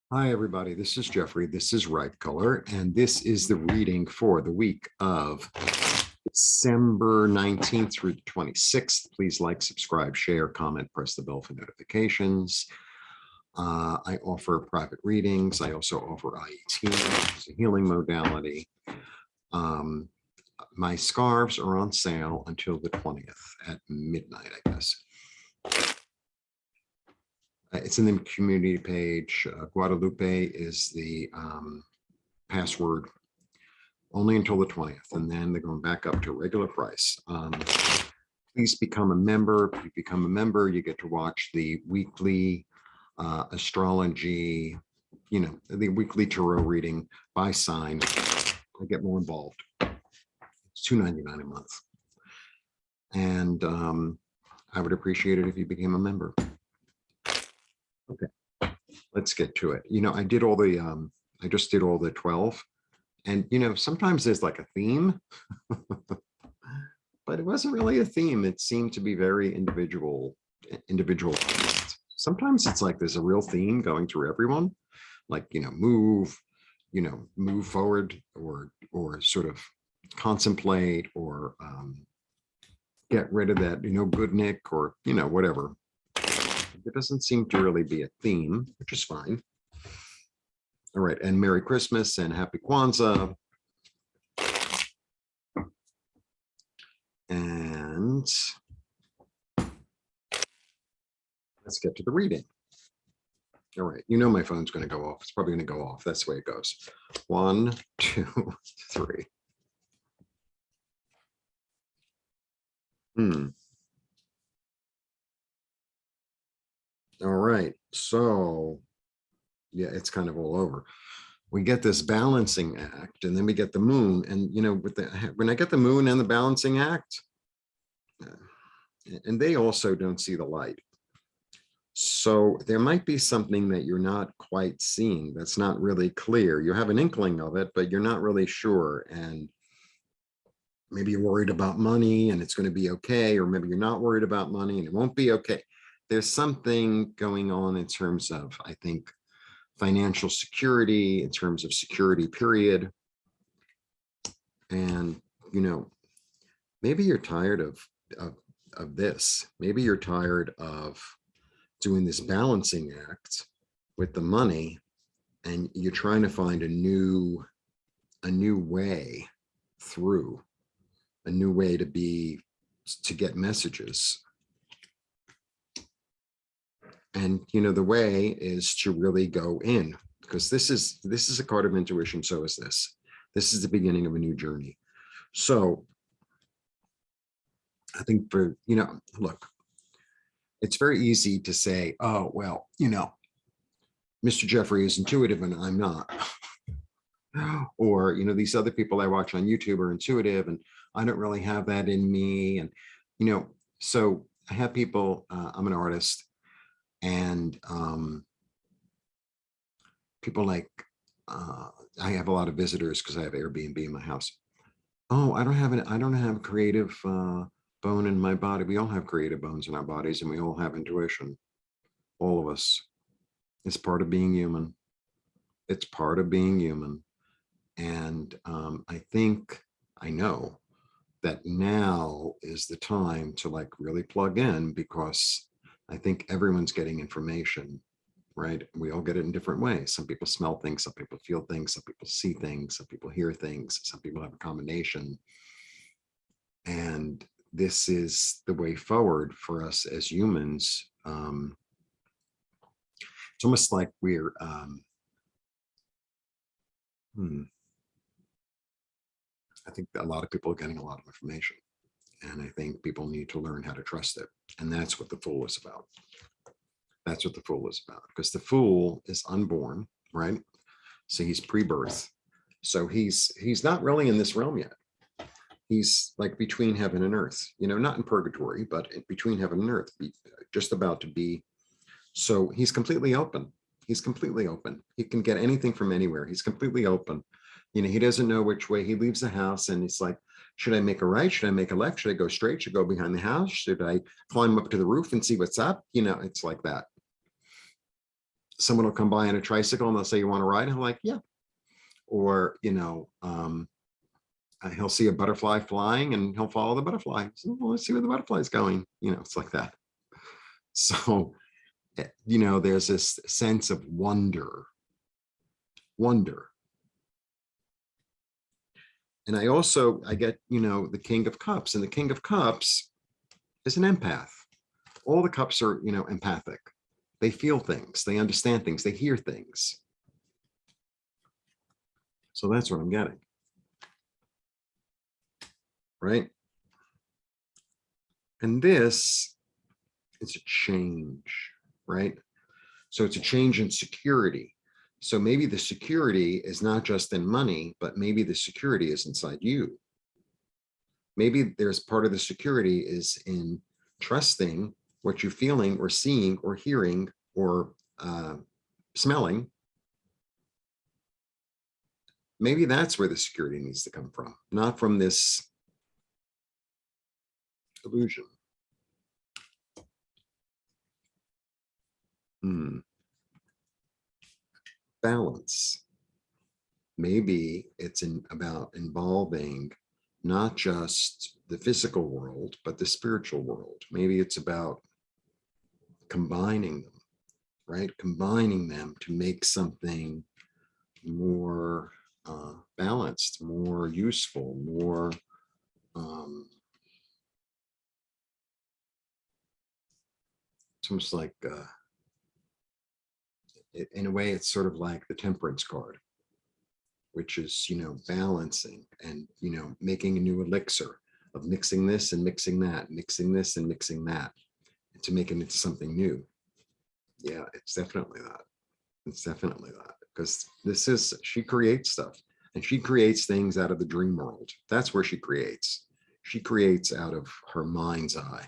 Hi, everybody. This is Jeffrey. This is Right Color, and this is the reading for the week of December 19th through the 26th. Please like, subscribe, share, comment, press the bell for notifications. I offer private readings. I also offer IET, which is a healing modality. My scarves are on sale until the 20th at midnight, I guess. It's in the community page. Guadalupe is the password, only until the 20th, and then they're going back up to regular price. Please become a member. If you become a member, you get to watch the weekly astrology, the weekly tarot reading by sign. I get more involved. It's $2.99 a month. And I would appreciate it if you became a member. Okay, let's get to it. I did all the, I just did all the 12. And, sometimes there's like a theme, but it wasn't really a theme. It seemed to be very individual. Sometimes it's like there's a real theme going through everyone, like, move forward or sort of contemplate or get rid of that, good Nick or, whatever. There doesn't seem to really be a theme, which is fine. All right, and Merry Christmas and Happy Kwanzaa. And let's get to the reading. All right, my phone's going to go off. It's probably going to go off. That's the way it goes. 1, 2, 3. All right, so yeah, it's kind of all over. We get this balancing act, and then we get the moon. And when I get the moon and the balancing act, and they also don't see the light. So there might be something that you're not quite seeing that's not really clear. You have an inkling of it, but you're not really sure. And maybe you're worried about money and it's going to be okay, or maybe you're not worried about money and it won't be okay. There's something going on in terms of, I think, financial security, in terms of security, period. And, maybe you're tired of this. Maybe you're tired of doing this balancing act with the money, and you're trying to find a new way through, a new way to get messages. And the way is to really go in, because this is a card of intuition. So is this. This is the beginning of a new journey. So I think look, it's very easy to say, oh, well, Mr. Jeffrey is intuitive and I'm not. Or, these other people I watch on YouTube are intuitive and I don't really have that in me. And, so I have people, I'm an artist, and people like, I have a lot of visitors because I have Airbnb in my house. Oh, I don't have a creative bone in my body. We all have creative bones in our bodies, and we all have intuition. All of us. It's part of being human. It's part of being human. And I know that now is the time to really plug in, because I think everyone's getting information, right? We all get it in different ways. Some people smell things, some people feel things, some people see things, some people hear things, some people have a combination. And this is the way forward for us as humans. It's almost like we're, I think a lot of people are getting a lot of information, and I think people need to learn how to trust it. And that's what the Fool is about. That's what the Fool is about, because the Fool is unborn, right? So he's pre-birth. So he's not really in this realm yet. He's like between heaven and earth, not in purgatory, but between heaven and earth, just about to be. So he's completely open. He's completely open. He can get anything from anywhere. He's completely open. He doesn't know which way. He leaves the house and he's like, should I make a right? Should I make a left? Should I go straight? Should I go behind the house? Should I climb up to the roof and see what's up? It's like that. someone will come by on a tricycle and they'll say, you want to ride? And I'm like, yeah. Or, he'll see a butterfly flying and he'll follow the butterfly. So, well, let's see where the butterfly's going. It's like that. So, there's this sense of wonder. And I get, the King of Cups, and the King of Cups is an empath. All the cups are, empathic. They feel things, they understand things, they hear things. So that's what I'm getting. Right? And this is a change, right? So it's a change in security. So maybe the security is not just in money, but maybe the security is inside you. Maybe there's part of the security is in trusting what you're feeling or seeing or hearing or smelling. Maybe that's where the security needs to come from, not from this illusion. Balance. Maybe it's about involving not just the physical world, but the spiritual world. Maybe it's about combining them, right? Combining them to make something more balanced, more useful, more it's almost like in a way it's sort of like the temperance card, which is balancing and making a new elixir of mixing this and mixing that, mixing this and mixing that, and to make it into something new. Yeah, it's definitely that. It's definitely that, because she creates stuff, and she creates things out of the dream world. That's where she creates. She creates out of her mind's eye.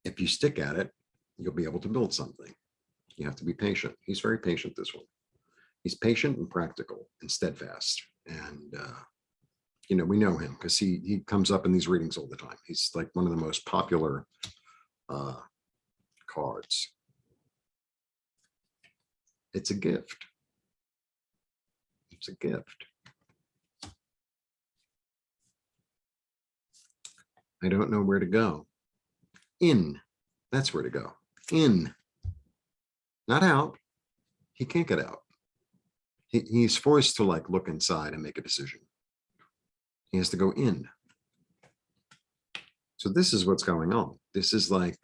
If you stick at it, you'll be able to build something. You have to be patient. He's very patient, this one. He's patient and practical and steadfast. And, we know him because he comes up in these readings all the time. He's like one of the most popular cards. It's a gift. It's a gift. I don't know where to go. In. That's where to go. In. Not out. He can't get out. He's forced to look inside and make a decision. He has to go in. So this is what's going on. This is like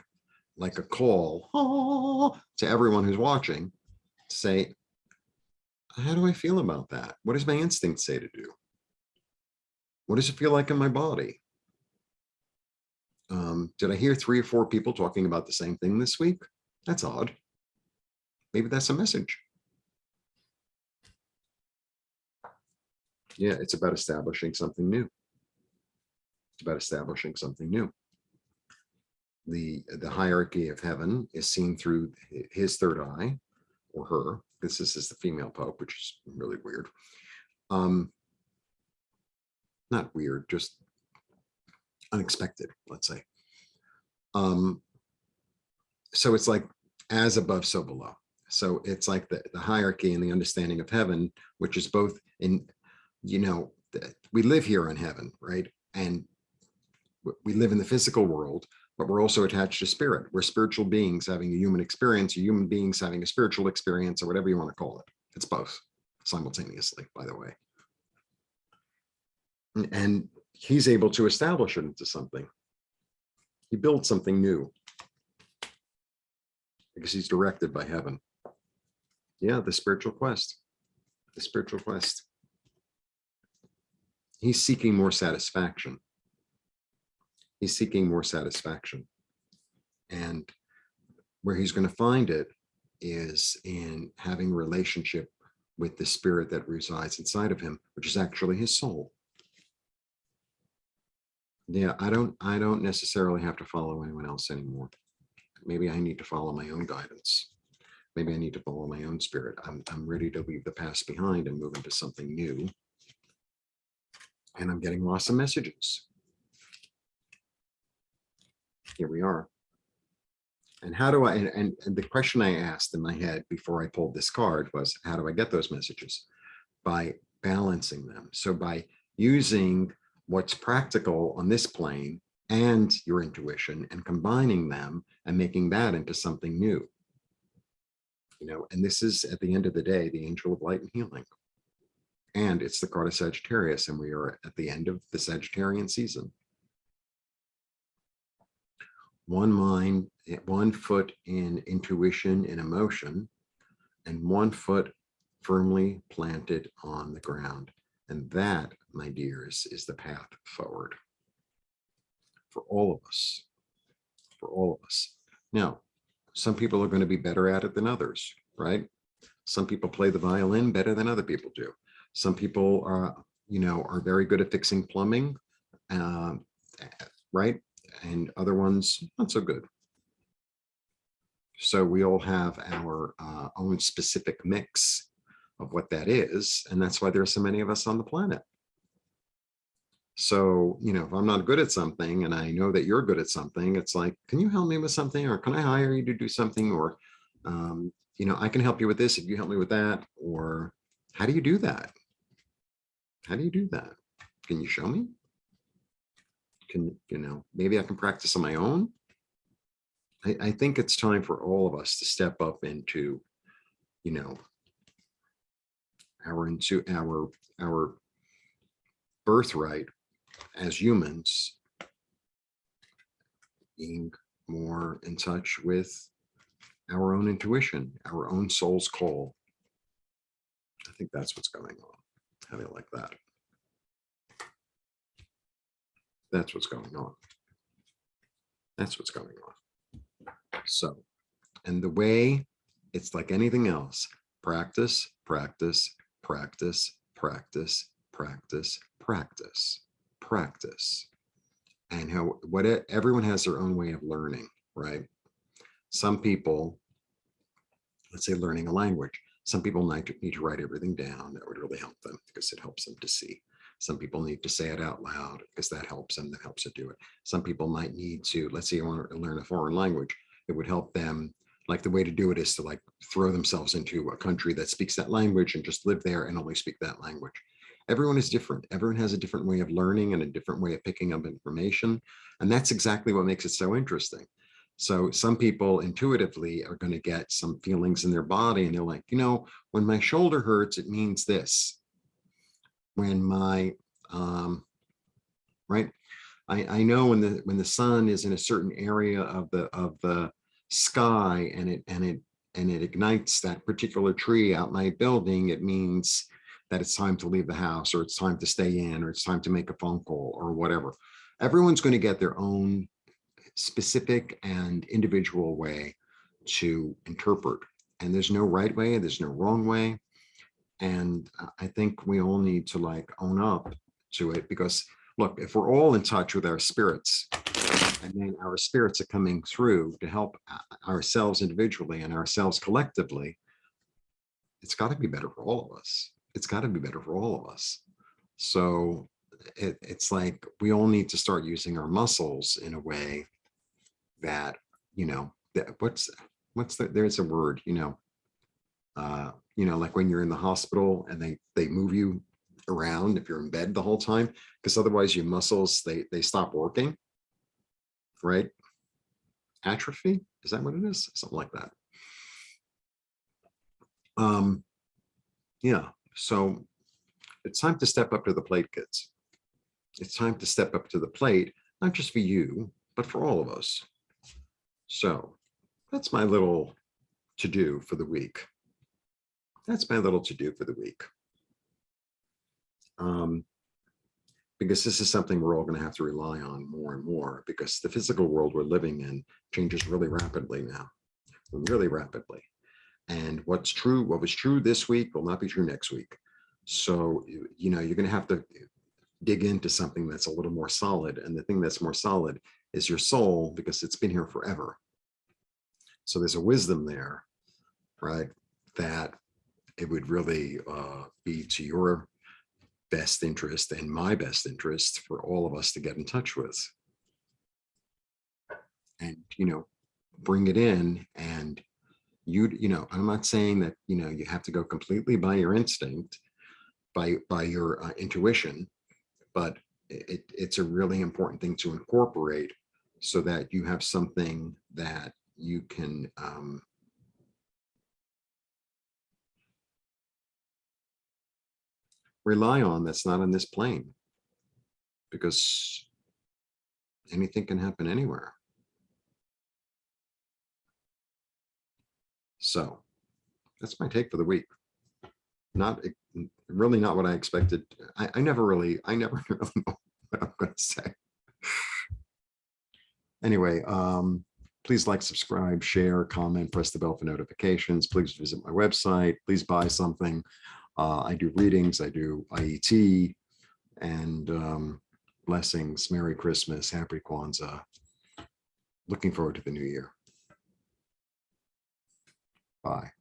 a call to everyone who's watching to say, how do I feel about that? What does my instinct say to do? What does it feel like in my body? Did I hear 3 or 4 people talking about the same thing this week? That's odd. Maybe that's a message. Yeah, it's about establishing something new. It's about establishing something new. The hierarchy of heaven is seen through his third eye, or her. This is the female pope, which is really weird. Not weird, just unexpected, let's say. So it's like as above, so below. So it's like the hierarchy and the understanding of heaven, which is both in, we live here in heaven, right? And we live in the physical world, but we're also attached to spirit. We're spiritual beings having a human experience, or human beings having a spiritual experience, or whatever you want to call it. It's both simultaneously, by the way. And he's able to establish it into something. He builds something new because he's directed by heaven. Yeah, the spiritual quest. The spiritual quest. He's seeking more satisfaction. He's seeking more satisfaction. And where he's going to find it is in having a relationship with the spirit that resides inside of him, which is actually his soul. Yeah, I don't necessarily have to follow anyone else anymore. Maybe I need to follow my own guidance. Maybe I need to follow my own spirit. I'm ready to leave the past behind and move into something new. And I'm getting lots of messages. here we are. And how do I, and the question I asked in my head before I pulled this card was, how do I get those messages? By balancing them. So by using what's practical on this plane and your intuition and combining them and making that into something new. You know, and this is, at the end of the day, the angel of light and healing. And it's the card of Sagittarius, and we are at the end of the Sagittarian season. One mind, 1 foot in intuition and emotion, and 1 foot firmly planted on the ground. And that, my dears, is the path forward for all of us, for all of us. Now, some people are going to be better at it than others, right? Some people play the violin better than other people do. Some people are, you know, are very good at fixing plumbing, right? And other ones, not so good. So we all have our own specific mix of what that is. And that's why there are so many of us on the planet. So, you know, if I'm not good at something and I know that you're good at something, it's like, can you help me with something? Or can I hire you to do something? Or, you know, I can help you with this if you help me with that. Or how do you do that? How do you do that? Can you show me? Can, you know, maybe I can practice on my own. I think it's time for all of us to step up into, you know, our birthright as humans, being more in touch with our own intuition, our own soul's call. I think that's what's going on. How do you like that? That's what's going on. That's what's going on. So, and the way, it's like anything else, practice, practice, practice, practice, practice, practice, practice. And how, everyone has their own way of learning, right? Some people, let's say learning a language, some people need to write everything down. That would really help them because it helps them to see. Some people need to say it out loud because that helps them, that helps to do it. Some people might need to, let's say you want to learn a foreign language, it would help them, like the way to do it is to like throw themselves into a country that speaks that language and just live there and only speak that language. Everyone is different. Everyone has a different way of learning and a different way of picking up information. And that's exactly what makes it so interesting. So some people intuitively are going to get some feelings in their body and they're like, you know, when my shoulder hurts, it means this. When my, right. I know when the sun is in a certain area of the sky and it ignites that particular tree out my building, it means that it's time to leave the house, or it's time to stay in, or it's time to make a phone call, or whatever. Everyone's going to get their own specific and individual way to interpret. And there's no right way, there's no wrong way. And I think we all need to like own up to it, because look, if we're all in touch with our spirits, and then our spirits are coming through to help ourselves individually and ourselves collectively, it's got to be better for all of us. It's got to be better for all of us. So it's like we all need to start using our muscles in a way that, you know, there's a word, you know, like when you're in the hospital and they move you around if you're in bed the whole time, because otherwise your muscles, they stop working, right? Atrophy, is that what it is? Something like that. Yeah, so it's time to step up to the plate, kids. It's time to step up to the plate, not just for you, but for all of us. So that's my little to-do for the week. That's my little to-do for the week. Because this is something we're all going to have to rely on more and more, because the physical world we're living in changes really rapidly now, really rapidly. And what was true this week will not be true next week. So, you know, you're going to have to dig into something that's a little more solid. And the thing that's more solid is your soul, because it's been here forever. So there's a wisdom there, right? That it would really be to your best interest and my best interest for all of us to get in touch with. and, bring it in. And I'm not saying that, you have to go completely by your instinct, by your intuition, but it's a really important thing to incorporate so that you have something that you can rely on that's not on this plane, because anything can happen anywhere. So that's my take for the week. Not really not what I expected. I never really know what I'm going to say. Anyway, please like, subscribe, share, comment, press the bell for notifications. Please visit my website. Please buy something. I do readings. I do IET, and blessings. Merry Christmas. Happy Kwanzaa. Looking forward to the new year. Bye.